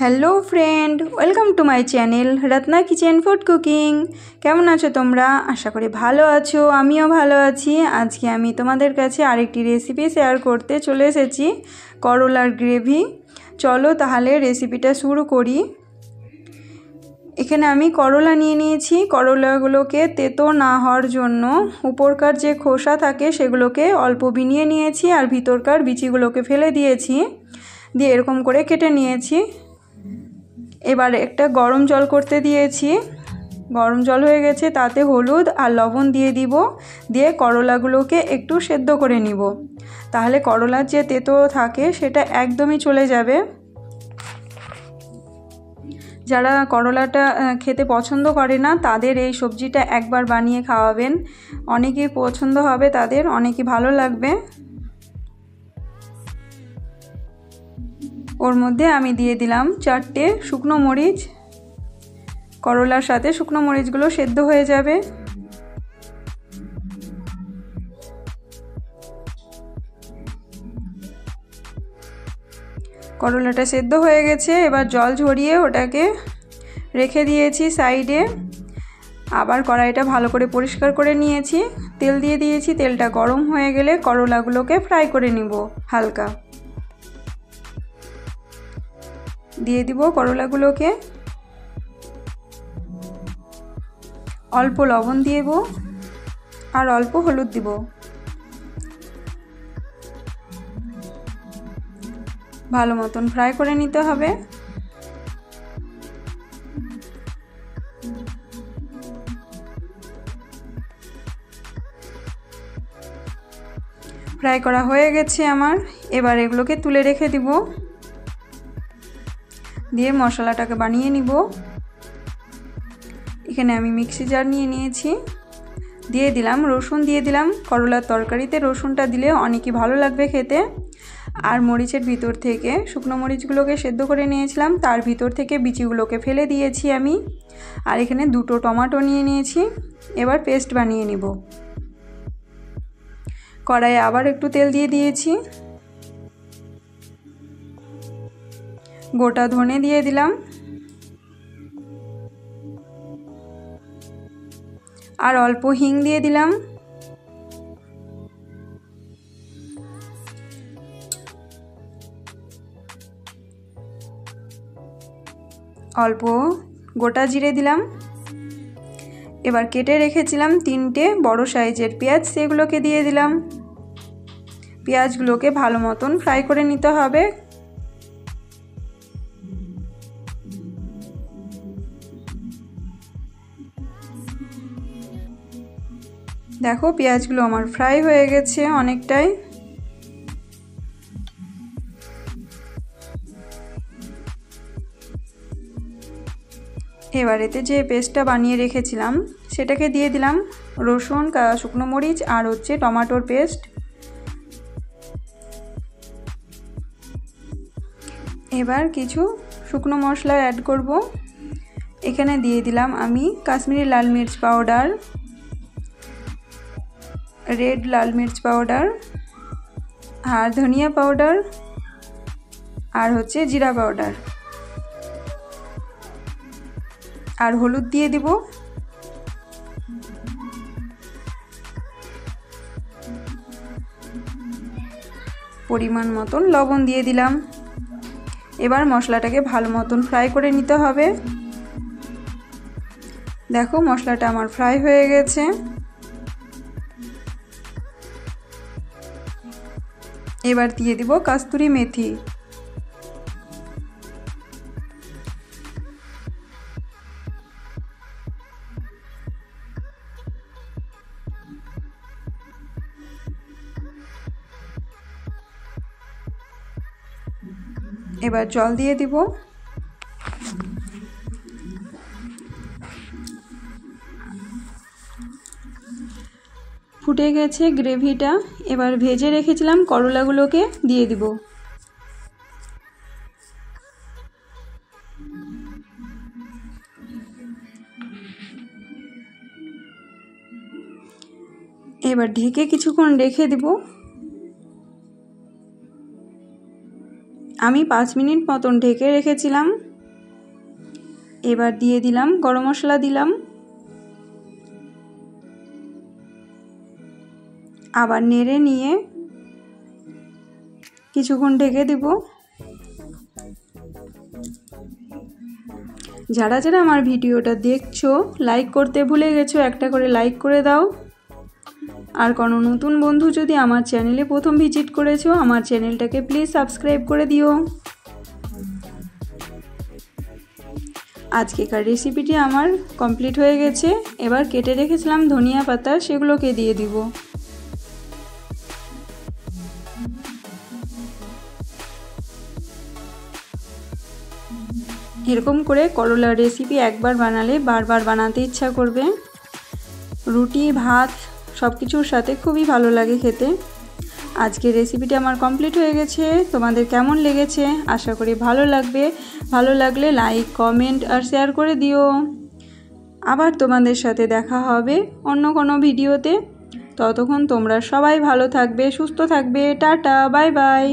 Hello friend, welcome to my channel Ratna kitchen food cooking. কেমন আছো তোমরা? আশা করি ভালো আছো, আমিও ভালো আছি। আজকে আমি তোমাদের কাছে আরেকটি রেসিপি শেয়ার করতে চলে এসেছি, করলার গ্রেভি। চলো তাহলে রেসিপিটা শুরু করি। এখানে আমি করলা নিয়ে নিয়েছি। করলাগুলোকে তেতো না হওয়ার জন্য উপরকার যে খোসা থাকে সেগুলোকে অল্প বিনিয়ে নিয়েছি, আর ভিতরকার বিচিগুলোকে ফেলে দিয়েছি, দিয়ে এরকম করে কেটে নিয়েছি। এবার একটা গরম জল করতে দিয়েছি। গরম জল হয়ে গেছে, তাতে হলুদ আর লবণ দিয়ে দিব, দিয়ে করলাগুলোকে একটু সেদ্ধ করে নিব। তাহলে করলার যে তেতো থাকে সেটা একদমই চলে যাবে। যারা করলাটা খেতে পছন্দ করে না তাদের এই সবজিটা একবার বানিয়ে খাওয়াবেন, অনেকেই পছন্দ হবে তাদের, অনেকই ভালো লাগবে। ওর মধ্যে আমি দিয়ে দিলাম 4টে শুকনো মরিচ। করলার সাথে শুকনো মরিচগুলো সেদ্ধ হয়ে যাবে। করলাটা সেদ্ধ হয়ে গেছে, এবার জল ঝরিয়ে ওটাকে রেখে দিয়েছি সাইডে। আবার কড়াইটা ভালো করে পরিষ্কার করে নিয়েছি, তেল দিয়ে দিয়েছি। তেলটা গরম হয়ে গেলে করলাগুলোকে ফ্রাই করে নিব। হালকা দিয়ে দিব করলাগুলোকে, অল্প লবণ দিব আর অল্প হলুদ দিব। ভালো মতন ফ্রাই করে নিতে হবে। ফ্রাই করা হয়ে গেছে আমার। এবার এগুলোকে তুলে রেখে দিব, দিয়ে মশলাটাকে বানিয়ে নিব। এখানে আমি মিক্সি জার নিয়ে নিয়েছি, দিয়ে দিলাম রসুন, দিয়ে দিলাম। করলার তরকারিতে রসুনটা দিলে অনেকই ভালো লাগবে খেতে। আর মরিচের ভিতর থেকে শুকনো মরিচগুলোকে সেদ্ধ করে নিয়েছিলাম, তার ভিতর থেকে বিচিগুলোকে ফেলে দিয়েছি আমি। আর এখানে 2টো টমেটো নিয়ে নিয়েছি। এবার পেস্ট বানিয়ে নিব। কড়াইয়ে আবার একটু তেল দিয়ে দিয়েছি, গোটা ধনে দিয়ে দিলাম, আর অল্প হিং দিয়ে দিলাম। অল্প গোটা জিরে দিলাম। এবার কেটে রেখেছিলাম 3টে বড় সাইজের পেঁয়াজ, সেগুলোকে দিয়ে দিলাম। পেঁয়াজগুলোকে ভালো মতন ফ্রাই করে নিতে হবে। দেখো পেঁয়াজগুলো আমার ফ্রাই হয়ে গেছে অনেকটাই। এবার এতে যে পেস্টটা বানিয়ে রেখেছিলাম সেটাকে দিয়ে দিলাম, রসুন, শুকনো মরিচ আর টমেটোর পেস্ট। এবার কিছু শুকনো মশলা অ্যাড করব। এখানে দিয়ে দিলাম আমি কাশ্মীরি লাল মির্চ পাউডার, রেড লাল মির্চ পাউডার, আর ধনিয়া পাউডার, আর জিরা পাউডার, আর হলুদ দিয়ে দিব। পরিমাণ মতন লবণ দিয়ে দিলাম। এবার মশলাটাকে ভালো মতন ফ্রাই করে নিতে হবে। দেখো মশলাটা আমার ফ্রাই হয়ে গেছে। এবার দিয়ে দিব কসুরি মেথি। এবার জল দিয়ে দিব। ফুটে গেছে গ্রেভিটা। এবার ভেজে রেখেছিলাম করলাগুলোকে দিয়ে দিব। এবার ঢেকে কিছুক্ষণ রেখে দিব। আমি 5 মিনিট মতন ঢেকে রেখেছিলাম। এবার দিয়ে দিলাম গরম মশলা দিলাম, আবার নেড়ে নিয়ে কিছুক্ষণ ঢেকে দেব। যারা যারা আমার ভিডিওটা দেখছো লাইক করতে ভুলে গেছো, একটা করে লাইক করে দাও। আর কোনো নতুন বন্ধু যদি আমার চ্যানেলে প্রথম ভিজিট করেছো, আমার চ্যানেলটাকে প্লিজ সাবস্ক্রাইব করে দিও। আজকেকার রেসিপিটি আমার কমপ্লিট হয়ে গেছে। এবার কেটে রেখেছিলাম ধনিয়া পাতা, সেগুলোকে দিয়ে দিব। এরকম করে করলার রেসিপি একবার বানালে বারবার বানাতে ইচ্ছা করবে। রুটি, ভাত সব কিছুর সাথে খুবই ভালো লাগে খেতে। আজকের রেসিপিটি আমার কমপ্লিট হয়ে গেছে। তোমাদের কেমন লেগেছে আশা করি ভালো লাগবে। ভালো লাগলে লাইক, কমেন্ট আর শেয়ার করে দিও। আবার তোমাদের সাথে দেখা হবে অন্য কোনো ভিডিওতে। ততক্ষণ তোমরা সবাই ভালো থাকবে, সুস্থ থাকবে। Tata, bye bye.